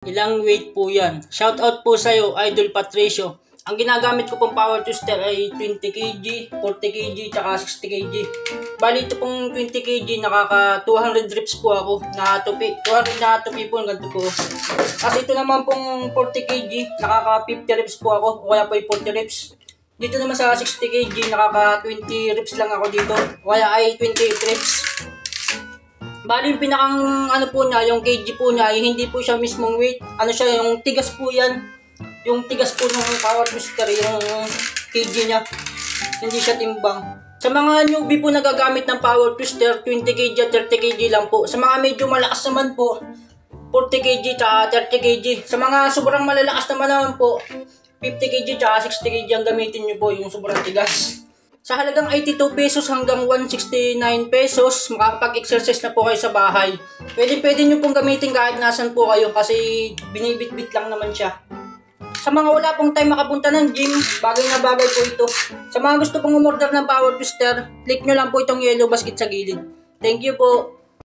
Ilang weight po yan? Shoutout po sa'yo, Idol Patricio. Ang ginagamit ko pong power twister ay 20 kg, 40 kg, tsaka 60 kg. Bali ito pong 20 kg, nakaka 200 reps po ako. Nakatupi, 200 nakatupi po, ganito po. Kasi ito naman pong 40 kg, nakaka 50 reps po ako, o kaya po 40 reps. Dito naman sa 60 kg, nakaka 20 reps lang ako dito, o kaya ay 28 reps. Bali yung pinakang ano po niya, yung kg po niya, ay hindi po siya mismong weight. Ano siya, yung tigas po yan. Yung tigas po ng power twister, yung kg niya. Hindi siya timbang. Sa mga newbie po nagagamit ng power twister, 20 kg at 30 kg lang po. Sa mga medyo malakas naman po, 40 kg at 30 kg. Sa mga sobrang malalakas naman po, 50 kg at 60 kg ang gamitin nyo po, yung sobrang tigas. Sa halagang 82 pesos hanggang 169 pesos, makakapag-exercise na po kayo sa bahay. Pwede nyo pong gamitin kahit nasan po kayo kasi binibit-bit lang naman siya. Sa mga wala pong time makapunta ng gym, bagay na bagay po ito. Sa mga gusto pong umorder ng power twister, click nyo lang po itong yellow basket sa gilid. Thank you po.